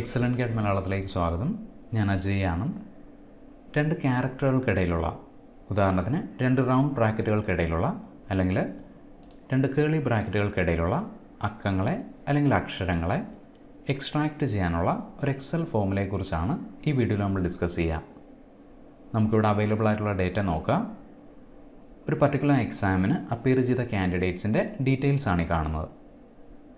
Excellent guide മലയാളത്തിലേക്ക് സ്വാഗതം. ഞാൻ അജയ് ആനന്ദ്. രണ്ട് ക്യാരക്ടറുകൾക്കിടയിലുള്ള, ഉദാഹരണത്തിന് രണ്ട് റൗണ്ട് ബ്രാക്കറ്റുകൾക്കിടയിലുള്ള അല്ലെങ്കിൽ രണ്ട് കേളി ബ്രാക്കറ്റുകൾക്കിടയിലുള്ള അക്കങ്ങളെ അല്ലെങ്കിൽ അക്ഷരങ്ങളെ എക്സ്ട്രാക്റ്റ് ചെയ്യാനുള്ള ഒരു എക്സൽ ഫോമിനെക്കുറിച്ചാണ് ഈ വീഡിയോയിൽ നമ്മൾ ഡിസ്കസ് ചെയ്യുക. നമുക്കിവിടെ അവൈലബിൾ ആയിട്ടുള്ള ഡേറ്റ നോക്കുക. ഒരു പർട്ടിക്കുലർ എക്സാമിന് അപ്പിയർ ചെയ്ത കാൻഡിഡേറ്റ്സിൻ്റെ ഡീറ്റെയിൽസ് ആണ് ഈ കാണുന്നത്.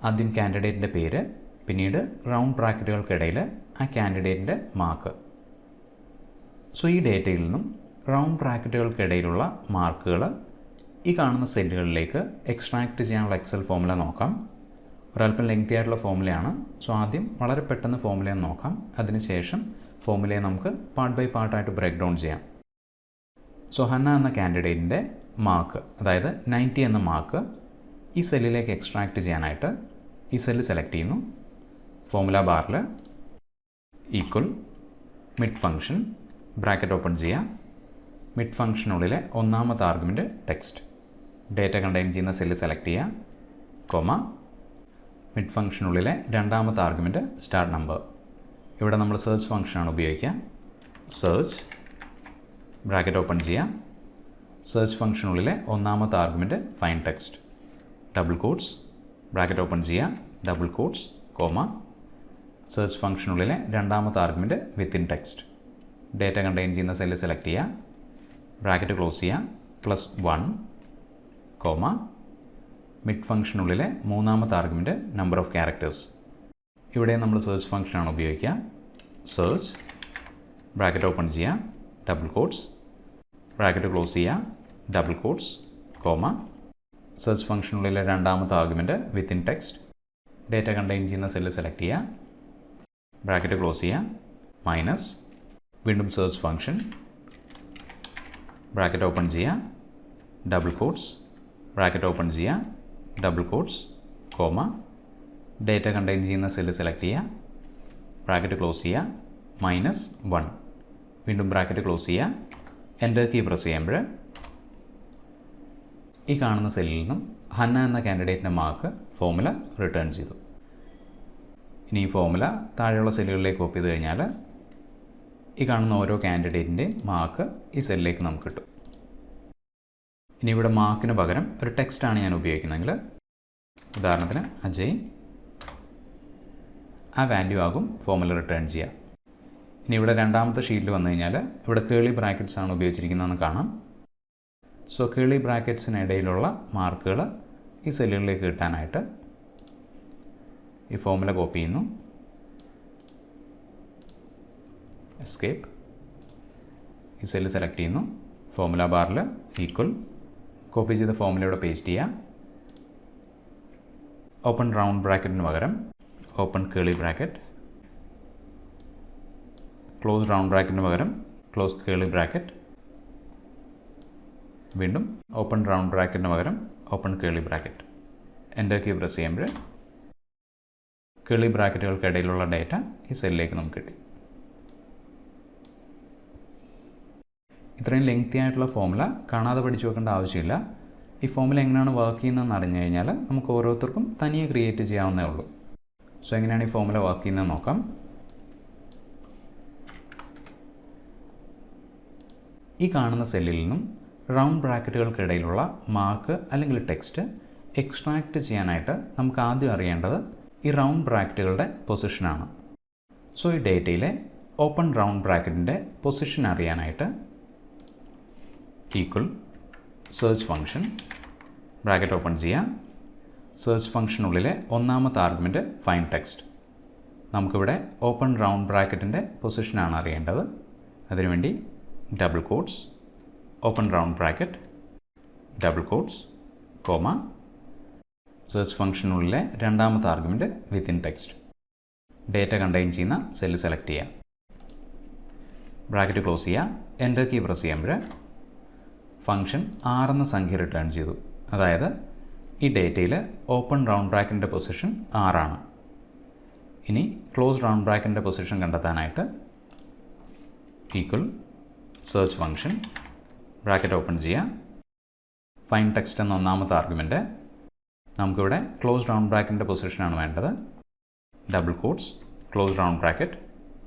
ആദ്യം കാൻഡിഡേറ്റിൻ്റെ പേര്, പിന്നീട് റൗണ്ട് ബ്രാക്കറ്റുകൾക്കിടയിൽ ആ കാൻഡിഡേറ്റിൻ്റെ മാർക്ക്. സോ ഈ ഡേറ്റയിൽ നിന്നും റൗണ്ട് ബ്രാക്കറ്റുകൾക്കിടയിലുള്ള മാർക്കുകൾ ഈ കാണുന്ന സെല്ലുകളിലേക്ക് എക്സ്ട്രാക്റ്റ് ചെയ്യാനുള്ള എക്സൽ ഫോമുല നോക്കാം. ഒരല്പം ലെങ്തി ആയിട്ടുള്ള ഫോമുലയാണ്. സോ ആദ്യം വളരെ പെട്ടെന്ന് ഫോമുലയെ നോക്കാം. അതിനുശേഷം ഫോമുലയെ നമുക്ക് പാർട്ട് ബൈ പാർട്ടായിട്ട് ബ്രേക്ക് ഡൗൺ ചെയ്യാം. സോ ഹന്ന എന്ന കാൻഡിഡേറ്റിൻ്റെ മാർക്ക്, അതായത് 90 എന്ന മാർക്ക് ഈ സെല്ലിലേക്ക് എക്സ്ട്രാക്റ്റ് ചെയ്യാനായിട്ട് ഈ സെല്ല് സെലക്ട് ചെയ്യുന്നു. ഫോമുല ബാറിൽ equal mid function bracket open ചെയ്യാം. മിഡ് ഫംഗ്ഷനുള്ളിലെ ഒന്നാമത്തെ ആർഗ്യുമെൻറ്റ് ടെക്സ്റ്റ്, ഡേറ്റ കണ്ടെയ്ൻ ചെയ്യുന്ന സെല്ല് സെലക്ട് ചെയ്യുക, കോമ മിഡ് ഫംഗ്ഷനുള്ളിലെ രണ്ടാമത്തെ ആർഗ്യുമെൻറ്റ് സ്റ്റാർട്ട് നമ്പർ. ഇവിടെ നമ്മൾ സെർച്ച് ഫംഗ്ഷനാണ് ഉപയോഗിക്കുക. സെർച്ച് ബ്രാക്കറ്റ് ഓപ്പൺ ചെയ്യാം. സെർച്ച് ഫംഗ്ഷനുള്ളിലെ ഒന്നാമത്തെ argument find text, double quotes bracket open ചെയ്യുക, ഡബിൾ കോട്ട്സ്, കോമ സെർച്ച് ഫംഗ്ഷനുള്ളിലെ രണ്ടാമത്തെ argument within text, data contain ചെയ്യുന്ന സെല്ല് സെലക്ട് ചെയ്യുക, ബ്രാക്കറ്റ് ക്ലോസ് ചെയ്യുക, +1, കോമ മിഡ് ഫംഗ്ഷനുള്ളിലെ മൂന്നാമത്തെ ആർഗ്യുമെൻറ്റ് നമ്പർ ഓഫ് ക്യാരക്ടേഴ്സ്. ഇവിടെ നമ്മൾ സെർച്ച് ഫംഗ്ഷനാണ് ഉപയോഗിക്കുക. സെർച്ച് ബ്രാക്കറ്റ് ഓപ്പൺ ചെയ്യുക, ഡബിൾ കോട്ട്സ് ബ്രാക്കറ്റ് ക്ലോസ് ചെയ്യുക, ഡബിൾ കോട്ട്സ്, കോമ സെർച്ച് ഫംഗ്ഷനുള്ളിലെ രണ്ടാമത്തെ argument within text, data contain ചെയ്യുന്ന സെല്ല് സെലക്ട് ചെയ്യുക, ബ്രാക്കറ്റ് ക്ലോസ് ചെയ്യുക, മൈനസ് വീണ്ടും സെർച്ച് ഫംഗ്ഷൻ ബ്രാക്കറ്റ് ഓപ്പൺ ചെയ്യുക, ഡബിൾ കോട്ട്സ് ബ്രാക്കറ്റ് ഓപ്പൺ ചെയ്യുക, double quotes, comma data contain ചെയ്യുന്ന സെല്ല് സെലക്ട് ചെയ്യുക, ബ്രാക്കറ്റ് ക്ലോസ് ചെയ്യുക, -1 വീണ്ടും ബ്രാക്കറ്റ് ക്ലോസ് ചെയ്യുക, എൻ്റർ കീ പ്രസ് ചെയ്യുമ്പോൾ ഈ കാണുന്ന സെല്ലിൽ നിന്നും ഹന്ന എന്ന കാൻഡിഡേറ്റിൻ്റെ മാർക്ക് ഫോമുല റിട്ടേൺ ചെയ്തു. ഇനി ഈ ഫോമുല താഴെയുള്ള സെല്ലുകളിലേക്ക് കോപ്പി ചെയ്ത് കഴിഞ്ഞാൽ ഈ കാണുന്ന ഓരോ കാൻഡിഡേറ്റിൻ്റെയും മാർക്ക് ഈ സെല്ലിലേക്ക് നമുക്ക് കിട്ടും. ഇനി ഇവിടെ മാർക്കിന് പകരം ഒരു ടെക്സ്റ്റാണ് ഞാൻ ഉപയോഗിക്കുന്നതെങ്കിൽ, ഉദാഹരണത്തിന് അജയ്, ആ വാല്യൂ ആകും ഫോമുല റിട്ടേൺ ചെയ്യുക. ഇനി ഇവിടെ രണ്ടാമത്തെ ഷീറ്റിൽ വന്നു കഴിഞ്ഞാൽ ഇവിടെ കേളി ബ്രാക്കറ്റ്സ് ആണ് ഉപയോഗിച്ചിരിക്കുന്നതെന്ന് കാണാം. സോ കേളി ബ്രാക്കറ്റ്സിനിടയിലുള്ള മാർക്കുകൾ ഈ സെല്ലുകളിലേക്ക് കിട്ടാനായിട്ട് ഈ ഫോമുല കോപ്പി ചെയ്യുന്നു, എസ്കേപ്പ്, ഈ സെല്ല് സെലക്ട് ചെയ്യുന്നു, ഫോമുല ബാറിൽ ഈക്വൽ കോപ്പി ചെയ്ത ഫോമുലയുടെ പേസ്റ്റ് ചെയ്യുക, ഓപ്പൺ റൗണ്ട് ബ്രാക്കറ്റിന് പകരം open curly bracket, close round ബ്രാക്കറ്റിന് പകരം ക്ലോസ് കേളി ബ്രാക്കറ്റ്, വീണ്ടും ഓപ്പൺ റൗണ്ട് ബ്രാക്കറ്റിന് പകരം open curly bracket. Enter key press ചെയ്യുമ്പോൾ കേളി ബ്രാക്കറ്റുകൾക്കിടയിലുള്ള ഡേറ്റ ഈ സെല്ലിലേക്ക് നമുക്ക് കിട്ടി. ഇത്രയും ലെങ്തി ആയിട്ടുള്ള ഫോമുല കാണാതെ പഠിച്ചു വെക്കേണ്ട ആവശ്യമില്ല. ഈ ഫോമുല എങ്ങനെയാണ് വർക്ക് ചെയ്യുന്നതെന്ന് അറിഞ്ഞു കഴിഞ്ഞാൽ നമുക്ക് ഓരോരുത്തർക്കും തനിയെ ക്രിയേറ്റ് ചെയ്യാവുന്നേ ഉള്ളൂ. സോ എങ്ങനെയാണ് ഈ ഫോമുല വർക്ക് ചെയ്യുന്നത് നോക്കാം. ഈ കാണുന്ന സെല്ലിൽ നിന്നും റൗണ്ട് ബ്രാക്കറ്റുകൾക്കിടയിലുള്ള മാർക്ക് അല്ലെങ്കിൽ ടെക്സ്റ്റ് എക്സ്ട്രാക്റ്റ് ചെയ്യാനായിട്ട് നമുക്ക് ആദ്യം അറിയേണ്ടത് ഈ റൗണ്ട് ബ്രാക്കറ്റുകളുടെ പൊസിഷനാണ്. സോ ഈ ഡേറ്റയിലെ ഓപ്പൺ റൗണ്ട് ബ്രാക്കറ്റിൻ്റെ പൊസിഷൻ അറിയാനായിട്ട് equal search function bracket open ചെയ്യാം. സെർച്ച് ഫംഗ്ഷനുള്ളിലെ ഒന്നാമത്തെ ആർഗ്യുമെൻറ്റ് ഫൈൻ ടെക്സ്റ്റ്. നമുക്കിവിടെ ഓപ്പൺ റൗണ്ട് ബ്രാക്കറ്റിൻ്റെ പൊസിഷനാണ് അറിയേണ്ടത്. അതിനുവേണ്ടി double quotes open round bracket, double quotes, comma search ഫംഗ്ഷനുള്ളിലെ രണ്ടാമത്തെ argument within text, data contain ചെയ്യുന്ന സെല്ല് സെലക്ട് ചെയ്യുക, ബ്രാക്കറ്റ് ക്ലോസ് ചെയ്യുക, എൻ്റർ കീ പ്രസ് ചെയ്യുമ്പോൾ ഫംഗ്ഷൻ 6 എന്ന സംഖ്യ റിട്ടേൺ ചെയ്തു. അതായത് ഈ ഡേറ്റയിൽ ഓപ്പൺ റൗണ്ട് ബ്രാക്കറ്റിൻ്റെ പൊസിഷൻ 6 ആണ്. ഇനി ക്ലോസ് റൗണ്ട് ബ്രാക്കറ്റിൻ്റെ പൊസിഷൻ കണ്ടെത്താനായിട്ട് equal search function bracket open ചെയ്യുക, ഫൈൻ ടെക്സ്റ്റ് എന്ന ഒന്നാമത്തെ ആർഗ്യുമെൻറ്റ്. നമുക്കിവിടെ ക്ലോസ് റൗണ്ട് ബ്രാക്കറ്റിൻ്റെ പൊസിഷനാണ് വേണ്ടത്. Double quotes close round bracket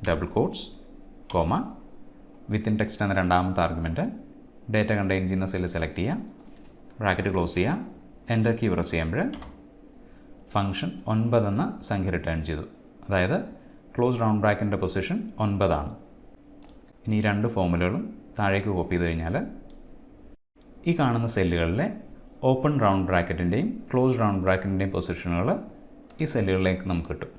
double quotes comma within text എന്ന രണ്ടാമത്തെ ആർഗ്യുമെൻറ്റ് ഡേറ്റ കണ്ടെയ്ൻ ചെയ്യുന്ന സെല്ല് സെലക്ട് ചെയ്യുക, ബ്രാക്കറ്റ് ക്ലോസ് ചെയ്യുക, എൻ്റർ കീ പ്രസ് ചെയ്യുമ്പോൾ ഫംഗ്ഷൻ 9 എന്ന സംഖ്യ റിട്ടേൺ ചെയ്തു. അതായത് ക്ലോസ് റൗണ്ട് ബ്രാക്കറ്റിൻ്റെ പൊസിഷൻ 9 ആണ്. ഇനി ഈ രണ്ട് ഫോമുലകളും താഴേക്ക് കോപ്പി ചെയ്ത് കഴിഞ്ഞാൽ ഈ കാണുന്ന സെല്ലുകളിലെ ഓപ്പൺ റൗണ്ട് ബ്രാക്കറ്റിൻ്റെയും ക്ലോസ് റൗണ്ട് ബ്രാക്കറ്റിൻ്റെയും പൊസിഷനുകൾ ഈ സെല്ലുകളിലേക്ക് നമുക്ക് കിട്ടും.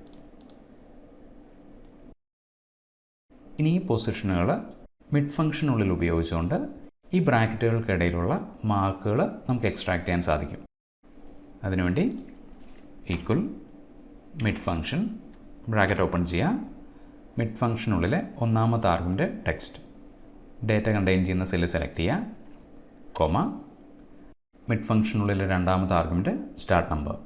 ഇനി ഈ പൊസിഷനുകൾ മിഡ് ഫംഗ്ഷനുള്ളിൽ ഉപയോഗിച്ചുകൊണ്ട് ഈ ബ്രാക്കറ്റുകൾക്കിടയിലുള്ള മാർക്കുകൾ നമുക്ക് എക്സ്ട്രാക്ട് ചെയ്യാൻ സാധിക്കും. അതിനുവേണ്ടി equal mid function bracket open ചെയ്യുക, മിഡ് ഫംഗ്ഷനുള്ളിലെ ഒന്നാമത്തെ ആർഗ്യുമെൻ്റ് ടെക്സ്റ്റ് ഡേറ്റ കണ്ടെയ്ൻ ചെയ്യുന്ന സെല്ല് സെലക്ട് ചെയ്യുക, കോമ മിഡ് ഫംഗ്ഷനുള്ളിലെ രണ്ടാമത്തെ ആർഗ്യുമെൻ്റ് സ്റ്റാർട്ട് നമ്പർ.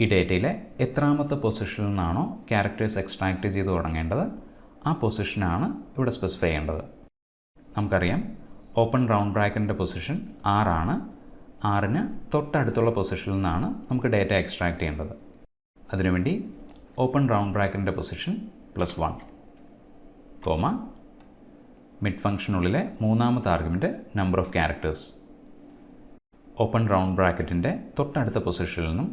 ഈ ഡേറ്റയിലെ എത്രാമത്തെ പൊസിഷനിൽ നിന്നാണോ ക്യാരക്ടേഴ്സ് എക്സ്ട്രാക്ട് ചെയ്ത് തുടങ്ങേണ്ടത് ആ പൊസിഷനാണ് ഇവിടെ സ്പെസിഫൈ ചെയ്യേണ്ടത്. നമുക്കറിയാം ഓപ്പൺ റൗണ്ട് ബ്രാക്കറ്റിൻ്റെ പൊസിഷൻ 6 ആണ്. 6ന് തൊട്ടടുത്തുള്ള പൊസിഷനിൽ നിന്നാണ് നമുക്ക് ഡേറ്റ എക്സ്ട്രാക്ട് ചെയ്യേണ്ടത്. അതിനുവേണ്ടി ഓപ്പൺ റൗണ്ട് ബ്രാക്കറ്റിൻ്റെ പൊസിഷൻ +1 കോമ മിഡ് ഫംഗ്ഷനുള്ളിലെ മൂന്നാമത്തെ argument number of characters. Open round ബ്രാക്കറ്റിൻ്റെ തൊട്ടടുത്ത പൊസിഷനിൽ നിന്നും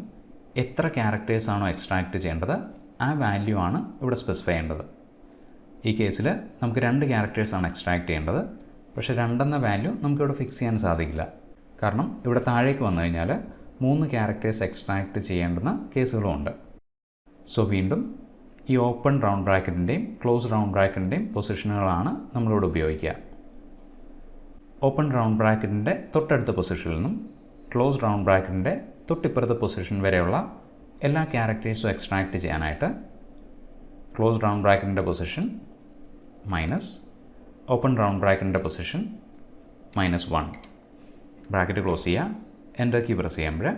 എത്ര ക്യാരക്ടേഴ്സ് ആണോ എക്സ്ട്രാക്ട് ചെയ്യേണ്ടത് ആ വാല്യൂ ആണ് ഇവിടെ സ്പെസിഫൈ ചെയ്യേണ്ടത്. ഈ കേസിൽ നമുക്ക് 2 ക്യാരക്ടേഴ്സാണ് എക്സ്ട്രാക്ട് ചെയ്യേണ്ടത്. പക്ഷേ 2 എന്ന വാല്യൂ നമുക്കിവിടെ ഫിക്സ് ചെയ്യാൻ സാധിക്കില്ല. കാരണം ഇവിടെ താഴേക്ക് വന്നു കഴിഞ്ഞാൽ 3 ക്യാരക്ടേഴ്സ് എക്സ്ട്രാക്ട് ചെയ്യേണ്ടുന്ന കേസുകളുമുണ്ട്. സോ വീണ്ടും ഈ ഓപ്പൺ റൗണ്ട് ബ്രാക്കറ്റിൻ്റെയും ക്ലോസ് റൗണ്ട് ബ്രാക്കറ്റിൻ്റെയും പൊസിഷനുകളാണ് നമ്മളിവിടെ ഉപയോഗിക്കുക. ഓപ്പൺ റൗണ്ട് ബ്രാക്കറ്റിൻ്റെ തൊട്ടടുത്ത പൊസിഷനിൽ നിന്നും ക്ലോസ് റൗണ്ട് ബ്രാക്കറ്റിൻ്റെ തൊട്ടിപ്പുറത്തെ പൊസിഷൻ വരെയുള്ള എല്ലാ ക്യാരക്ടേഴ്സും എക്സ്ട്രാക്ട് ചെയ്യാനായിട്ട് ക്ലോസ് റൗണ്ട് ബ്രാക്കറ്റിൻ്റെ പൊസിഷൻ മൈനസ് ഓപ്പൺ റൗണ്ട് ബ്രാക്കറ്റിൻ്റെ പൊസിഷൻ -1 ബ്രാക്കറ്റ് ക്ലോസ് ചെയ്യുക, എൻ്റർ കീ പ്രസ് ചെയ്യുമ്പോൾ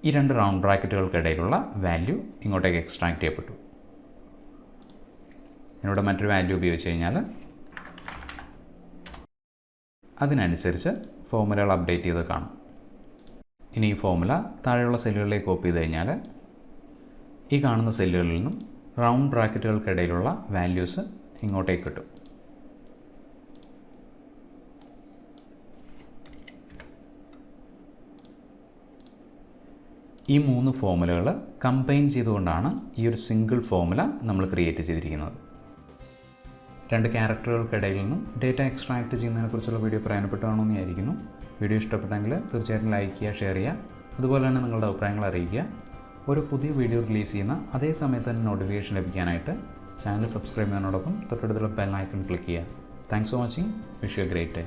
ഈ 2 റൗണ്ട് ബ്രാക്കറ്റുകൾക്കിടയിലുള്ള വാല്യൂ ഇങ്ങോട്ടേക്ക് എക്സ്ട്രാക്ട് ചെയ്യപ്പെട്ടു. ഇവിടെ മറ്റൊരു വാല്യൂ ഉപയോഗിച്ച് കഴിഞ്ഞാൽ അതിനനുസരിച്ച് ഫോമുലകൾ അപ്ഡേറ്റ് ചെയ്ത് കാണും. ഇനി ഈ ഫോമുല താഴെയുള്ള സെല്ലുകളിലേക്ക് കോപ്പി ചെയ്ത് കഴിഞ്ഞാൽ ഈ കാണുന്ന സെല്ലുകളിൽ നിന്നും റൗണ്ട് ബ്രാക്കറ്റുകൾക്കിടയിലുള്ള വാല്യൂസ് ഇങ്ങോട്ടേക്ക് കിട്ടും. ഈ 3 ഫോമുലകൾ കമ്പൈൻ ചെയ്തുകൊണ്ടാണ് ഈ ഒരു സിംഗിൾ ഫോമുല നമ്മൾ ക്രിയേറ്റ് ചെയ്തിരിക്കുന്നത്. 2 ക്യാരക്ടറുകൾക്കിടയിൽ നിന്നും ഡേറ്റ എക്സ്ട്രാക്ട് ചെയ്യുന്നതിനെക്കുറിച്ചുള്ള വീഡിയോ പ്രയോജനപ്പെട്ടാണെന്ന് വിചാരിക്കുന്നു. വീഡിയോ ഇഷ്ടപ്പെട്ടെങ്കിൽ തീർച്ചയായിട്ടും ലൈക്ക് ചെയ്യുക, ഷെയർ ചെയ്യുക. അതുപോലെ തന്നെ നിങ്ങളുടെ അഭിപ്രായങ്ങൾ അറിയിക്കുക. ഒരു പുതിയ വീഡിയോ റിലീസ് ചെയ്യുന്ന അതേ സമയത്ത് തന്നെ നോട്ടിഫിക്കേഷൻ ലഭിക്കാനായിട്ട് ചാനൽ സബ്സ്ക്രൈബ് ചെയ്യുന്നതിനോടൊപ്പം തൊട്ടടുത്തുള്ള ബെൽ ഐക്കൺ ക്ലിക്ക് ചെയ്യുക. Thanks for watching. Wish you A great day.